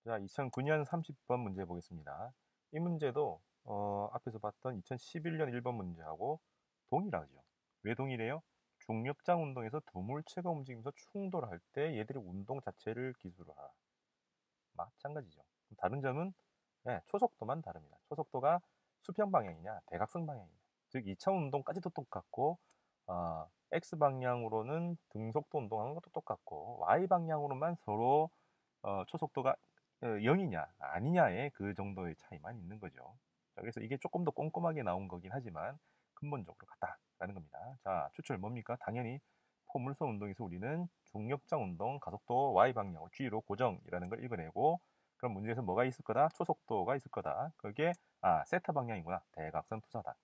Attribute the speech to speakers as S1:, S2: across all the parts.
S1: 자, 2009년 30번 문제 보겠습니다. 이 문제도 앞에서 봤던 2011년 1번 문제하고 동일하죠. 왜 동일해요? 중력장 운동에서 두 물체가 움직이면서 충돌할 때 얘들의 운동 자체를 기술로 하라. 마찬가지죠. 다른 점은 초속도만 다릅니다. 초속도가 수평 방향이냐 대각선 방향이냐. 즉 2차 운동까지도 똑같고 X 방향으로는 등속도 운동하는 것도 똑같고 Y 방향으로만 서로 초속도가 0이냐 아니냐의 그 정도의 차이만 있는 거죠. 자, 그래서 이게 조금 더 꼼꼼하게 나온 거긴 하지만 근본적으로 같다라는 겁니다. 자, 추출 뭡니까? 당연히 포물선 운동에서 우리는 중력장 운동 가속도 Y 방향으로 G로 고정이라는 걸 읽어내고 그럼 문제에서 뭐가 있을 거다? 초속도가 있을 거다. 그게 세타 방향이구나. 대각선 투사다.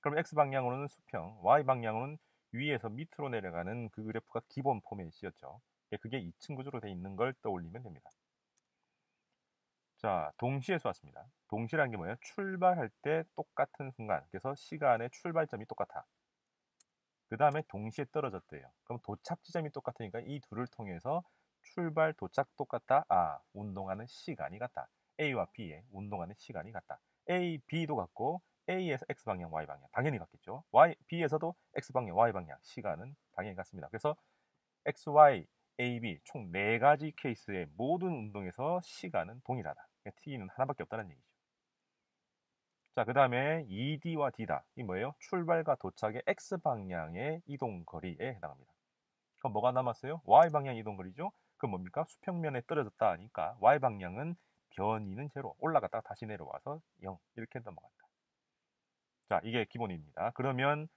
S1: 그럼 X 방향으로는 수평, Y 방향으로는 위에서 밑으로 내려가는 그 그래프가 기본 포맷이었죠. 그게 2층 구조로 되어 있는 걸 떠올리면 됩니다. 자, 동시에 쏘았습니다. 동시라는 게 뭐예요? 출발할 때 똑같은 순간. 그래서 시간의 출발점이 똑같아. 그 다음에 동시에 떨어졌대요. 그럼 도착 지점이 똑같으니까 이 둘을 통해서 출발, 도착 똑같다. 운동하는 시간이 같다. A와 B의 운동하는 시간이 같다. A, B도 같고 A에서 X방향, Y방향 당연히 같겠죠. B에서도 X방향, Y방향 시간은 당연히 같습니다. 그래서 X, Y, A, B 총 4가지 케이스의 모든 운동에서 시간은 동일하다. T는 하나밖에 없다는 얘기죠. 자, 그 다음에 ED와 D다. 이 뭐예요? 출발과 도착의 X방향의 이동거리에 해당합니다. 그럼 뭐가 남았어요? Y방향 이동거리죠? 그럼 뭡니까? 수평면에 떨어졌다 하니까 Y방향은 변이는 제로, 올라갔다가 다시 내려와서 0 이렇게 넘어간다. 자, 이게 기본입니다. 그러면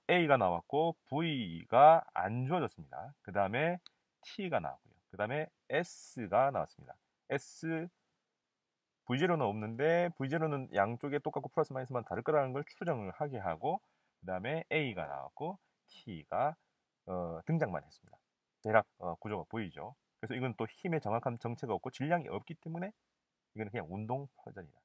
S1: A가 나왔고 V가 안 주어졌습니다. 그 다음에 T가 나왔고요. 그 다음에 S가 나왔습니다. S, V0는 없는데 V0는 양쪽에 똑같고 플러스 마이너스만 다를 거라는 걸 추정을 하게 하고 그 다음에 A가 나왔고 T가 등장만 했습니다. 대략 구조가 보이죠. 그래서 이건 또 힘의 정확한 정체가 없고 질량이 없기 때문에 이건 그냥 운동 파전이다.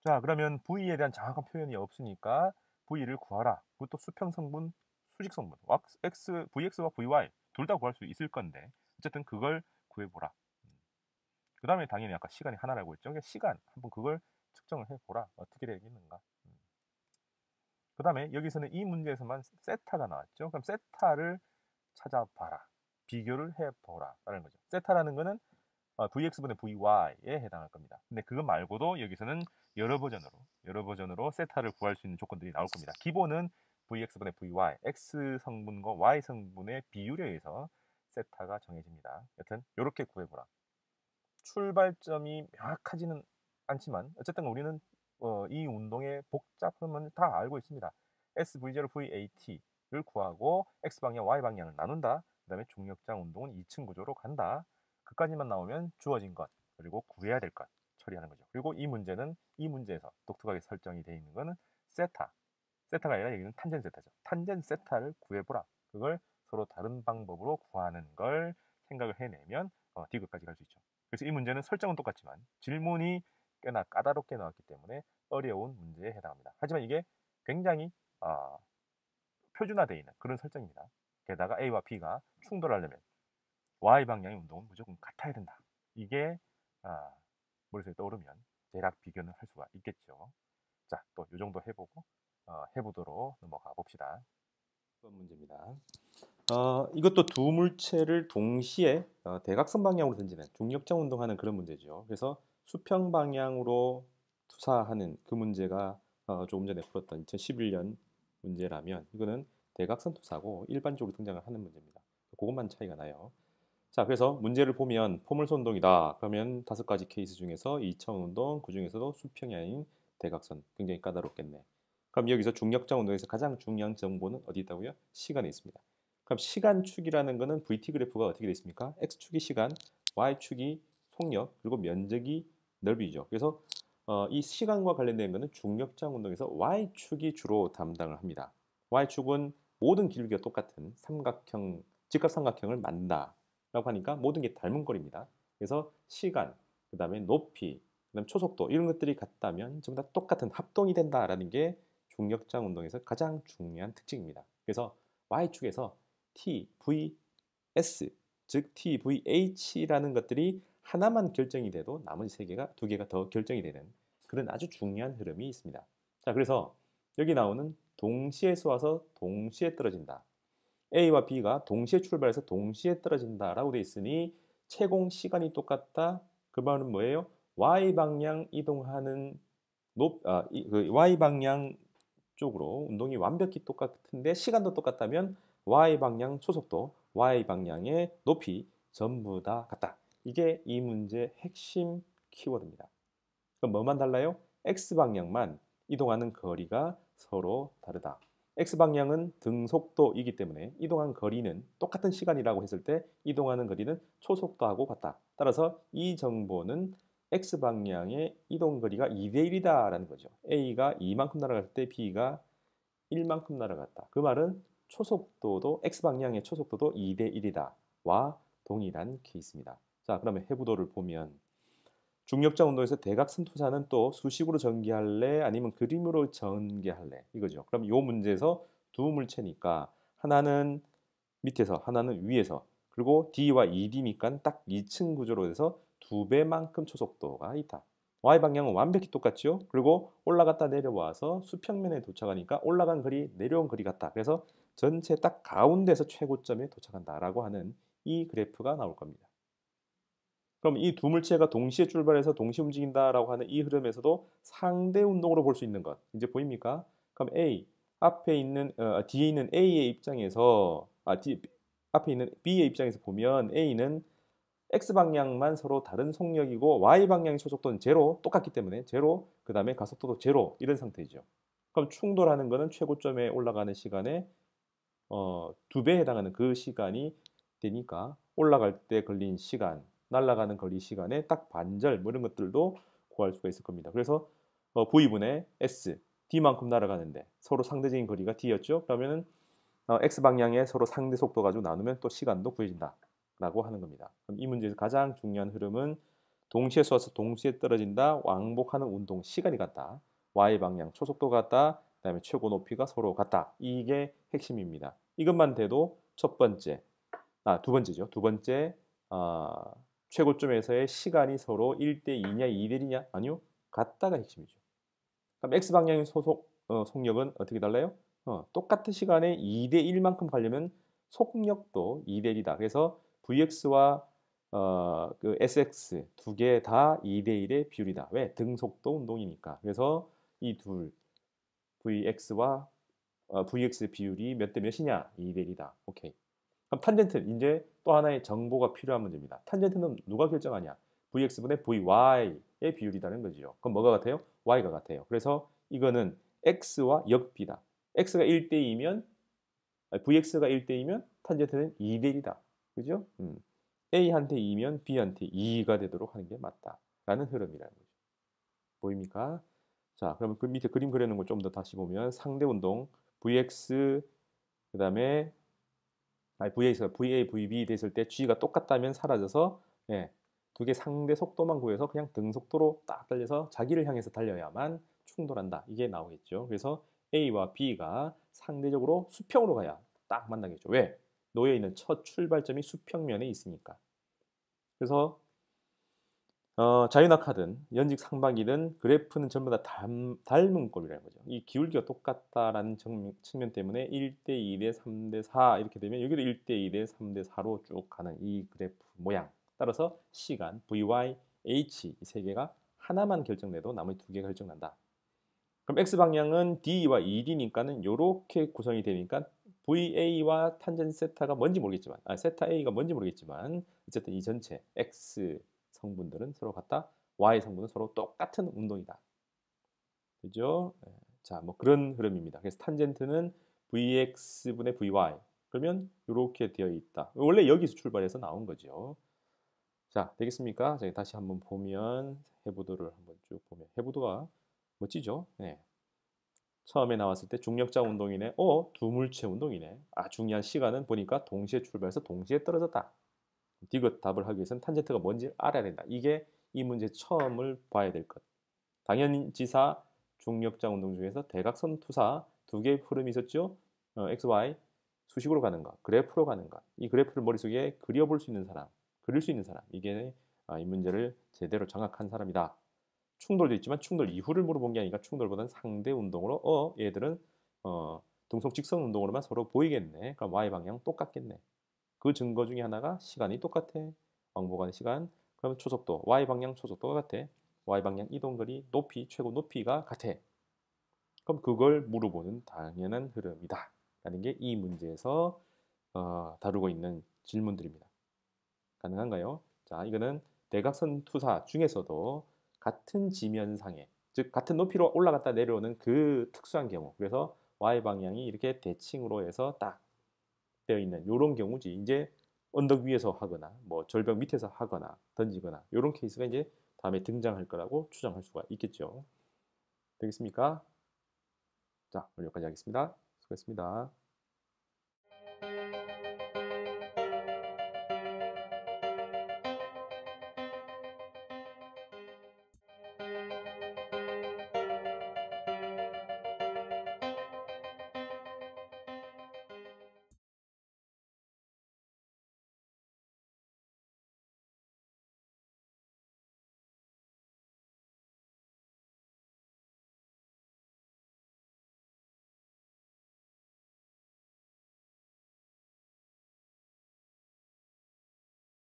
S1: 자, 그러면 V에 대한 정확한 표현이 없으니까 V를 구하라. 그것도 수평 성분, 수직 성분, VX와 VY 둘 다 구할 수 있을 건데 어쨌든 그걸 구해보라. 그 다음에 당연히 아까 시간이 하나라고 했죠. 그러니까 시간 한번 그걸 측정을 해보라. 어떻게 되겠는가. 그 다음에 여기서는 이 문제에서만 세타가 나왔죠. 그럼 세타를 찾아봐라. 비교를 해보라. 라는 거죠. 세타라는 거는 VX분의 VY에 해당할 겁니다. 근데 그거 말고도 여기서는 여러 버전으로 세타를 구할 수 있는 조건들이 나올 겁니다. 기본은 VX분의 VY, X 성분과 Y 성분의 비율에 의해서 세타가 정해집니다. 여튼 이렇게 구해보라. 출발점이 명확하지는 않지만 어쨌든 우리는 이 운동의 복잡함은 다 알고 있습니다. SV0, VAT를 구하고 X방향, Y방향을 나눈다. 그 다음에 중력장 운동은 2층 구조로 간다. 그까지만 나오면 주어진 것, 그리고 구해야 될 것 처리하는 거죠. 그리고 이 문제는 이 문제에서 독특하게 설정이 되어 있는 것은 세타. 세타가 아니라 여기는 탄젠 세타죠. 탄젠 세타를 구해보라. 그걸 서로 다른 방법으로 구하는 걸 생각을 해내면 D급까지 갈 수 있죠. 그래서 이 문제는 설정은 똑같지만 질문이 꽤나 까다롭게 나왔기 때문에 어려운 문제에 해당합니다. 하지만 이게 굉장히 표준화되어 있는 그런 설정입니다. 게다가 A와 B가 충돌하려면 Y방향의 운동은 무조건 같아야 된다. 이게 머릿속에 떠오르면 대략 비교는 할 수가 있겠죠. 자, 또 이 정도 해보고 해보도록 넘어가 봅시다. 1번 문제입니다. 이것도 두 물체를 동시에 대각선 방향으로 던지는 중력장 운동하는 그런 문제죠. 그래서 수평 방향으로 투사하는 그 문제가 조금 전에 풀었던 2011년 문제라면 이거는 대각선 투사고 일반적으로 등장을 하는 문제입니다. 그것만 차이가 나요. 자, 그래서 문제를 보면 포물선 운동이다. 그러면 5가지 케이스 중에서 2차원 운동, 그 중에서도 수평이 아닌 대각선 굉장히 까다롭겠네. 그럼 여기서 중력장 운동에서 가장 중요한 정보는 어디 있다고요? 시간에 있습니다. 그럼 시간축이라는 거는 VT 그래프가 어떻게 되어 있습니까? X축이 시간, Y축이 속력, 그리고 면적이 넓이죠. 그래서 이 시간과 관련된 거는 중력장 운동에서 Y축이 주로 담당을 합니다. Y축은 모든 길이가 똑같은 삼각형, 직각삼각형을 만다. 라고 하니까 모든 게 닮은 꼴입니다. 그래서 시간, 그 다음에 높이, 그 다음 초속도 이런 것들이 같다면 전부 다 똑같은 합동이 된다라는 게 중력장 운동에서 가장 중요한 특징입니다. 그래서 Y축에서 T, V, S 즉 TVH라는 것들이 하나만 결정이 돼도 나머지 두 개가 더 결정이 되는 그런 아주 중요한 흐름이 있습니다. 자, 그래서 여기 나오는 동시에 쏘아서 동시에 떨어진다. A와 B가 동시에 출발해서 동시에 떨어진다라고 돼 있으니 채공 시간이 똑같다. 그 말은 뭐예요? Y 방향 이동하는 Y 방향 쪽으로 운동이 완벽히 똑같은데 시간도 똑같다면 Y 방향 초속도, Y 방향의 높이 전부 다 같다. 이게 이 문제의 핵심 키워드입니다. 그럼 뭐만 달라요? X 방향만 이동하는 거리가 서로 다르다. X 방향은 등속도이기 때문에 이동한 거리는 똑같은 시간이라고 했을 때 이동하는 거리는 초속도하고 같다. 따라서 이 정보는 X 방향의 이동 거리가 2대 1이다라는 거죠. A가 2만큼 날아갈 때 B가 1만큼 날아갔다. 그 말은 초속도도 X 방향의 초속도도 2대 1이다와 동일한 케이스입니다. 자, 그러면 해부도를 보면 중력자 운동에서 대각선 투사는 또 수식으로 전개할래 아니면 그림으로 전개할래 이거죠. 그럼 이 문제에서 두 물체니까 하나는 밑에서 하나는 위에서 그리고 D와 ED니까 딱 2층 구조로 해서 2배만큼 초속도가 있다. Y방향은 완벽히 똑같죠. 그리고 올라갔다 내려와서 수평면에 도착하니까 올라간 거리 내려온 거리 같다. 그래서 전체 딱 가운데서 최고점에 도착한다라고 하는 이 그래프가 나올 겁니다. 그럼 이 두 물체가 동시에 출발해서 동시에 움직인다라고 하는 이 흐름에서도 상대 운동으로 볼 수 있는 것 이제 보입니까? 그럼 A 앞에 있는 뒤에 있는 A의 입장에서 앞에 있는 B의 입장에서 보면 A는 X 방향만 서로 다른 속력이고 Y 방향의 초속도는 제로 똑같기 때문에 제로 그 다음에 가속도도 제로 이런 상태이죠. 그럼 충돌하는 거는 최고점에 올라가는 시간에 2배에 해당하는 그 시간이 되니까 올라갈 때 걸린 시간, 날아가는 거리 시간의 딱 반절 뭐 이런 것들도 구할 수가 있을 겁니다. 그래서 V분의 S, D만큼 날아가는데 서로 상대적인 거리가 D였죠. 그러면은 X 방향에 서로 상대 속도 가지고 나누면 또 시간도 구해진다라고 하는 겁니다. 그럼 이 문제에서 가장 중요한 흐름은 동시에 쏘아서 동시에 떨어진다, 왕복하는 운동 시간이 같다, Y 방향 초속도 같다, 그다음에 최고 높이가 서로 같다. 이게 핵심입니다. 이것만 돼도 두 번째죠. 두 번째 최고점에서의 시간이 서로 1대 2냐 2대 1이냐? 아니요. 같다가 핵심이죠. 그럼 X 방향의 속력은 어떻게 달라요? 똑같은 시간에 2대 1만큼 가려면 속력도 2대 1이다. 그래서 VX와 그 SX 두 개 다 2대 1의 비율이다. 왜? 등속도 운동이니까. 그래서 이 둘 VX와 VX 비율이 몇 대 몇이냐? 2대 1이다. 오케이. 그럼 탄젠트 이제 또 하나의 정보가 필요한 문제입니다. 탄젠트는 누가 결정하냐? VX분의 VY의 비율이라는 거죠. 그럼 뭐가 같아요? Y가 같아요. 그래서 이거는 X와 역비다. X가 1대2면 VX가 1대2면 탄젠트는 2대1이다. 그죠? A한테 2면 B한테 2가 되도록 하는 게 맞다라는 흐름이라는 거죠. 보입니까? 자, 그러면 그 밑에 그림 그리는 거 좀 더 다시 보면 상대 운동 VX 그다음에 VA에서 VA, VB 됐을 때 G가 똑같다면 사라져서 두 개 상대 속도만 구해서 그냥 등속도로 딱 달려서 자기를 향해서 달려야만 충돌한다. 이게 나오겠죠. 그래서 A와 B가 상대적으로 수평으로 가야 딱 만나겠죠. 왜? 놓여 있는 첫 출발점이 수평면에 있으니까. 그래서 자유낙하든 연직 상박이든 그래프는 전부 다 닮은 꼴이라는 거죠. 이 기울기가 똑같다라는 측면 때문에 1대 2대 3대 4 이렇게 되면 여기도 1대 2대 3대 4로 쭉 가는 이 그래프 모양. 따라서 시간 VY, H 이 세 개가 하나만 결정돼도 나머지 두 개가 결정난다. 그럼 X 방향은 D와 ED니까는 이렇게 구성이 되니까 VA와 탄젠트 세타가 뭔지 모르겠지만, 세타 A가 뭔지 모르겠지만 어쨌든 이 전체 X 성분들은 서로 같다. Y 성분은 서로 똑같은 운동이다. 그죠? 자, 뭐 그런 흐름입니다. 그래서 탄젠트는 VX분의 VY. 그러면 이렇게 되어 있다. 원래 여기서 출발해서 나온 거죠. 자, 되겠습니까? 자, 다시 한번 보면 해부도를 한번 쭉 보면 해부도가 멋지죠? 네. 처음에 나왔을 때 중력자 운동이네. 두물체 운동이네. 중요한 시간은 보니까 동시에 출발해서 동시에 떨어졌다. 디귿 답을 하기 위해서는 탄젠트가 뭔지 알아야 된다. 이게 이 문제 처음을 봐야 될 것. 당연지사 중력자 운동 중에서 대각선 투사 두 개의 흐름이 있었죠. XY 수식으로 가는가, 그래프로 가는가. 이 그래프를 머릿속에 그려볼 수 있는 사람, 그릴 수 있는 사람. 이게 이 문제를 제대로 정확한 사람이다. 충돌도 있지만 충돌 이후를 물어본 게 아니라 충돌보다는 상대 운동으로 얘들은 등속 직선 운동으로만 서로 보이겠네. 그럼 y 방향 똑같겠네. 그 증거 중에 하나가 시간이 똑같아. 왕복하는 시간. 그럼 초속도 y 방향 초속도가 같아. y 방향 이동거리 높이 최고 높이가 같아. 그럼 그걸 물어보는 당연한 흐름이다. 라는 게 이 문제에서 다루고 있는 질문들입니다. 가능한가요? 자, 이거는 대각선 투사 중에서도 같은 지면상에, 즉 같은 높이로 올라갔다 내려오는 그 특수한 경우, 그래서 y 방향이 이렇게 대칭으로 해서 딱 되어 있는 이런 경우지. 이제 언덕 위에서 하거나 뭐 절벽 밑에서 하거나 던지거나 이런 케이스가 이제 다음에 등장할 거라고 추정할 수가 있겠죠. 되겠습니까? 자, 오늘 여기까지 하겠습니다. 수고했습니다.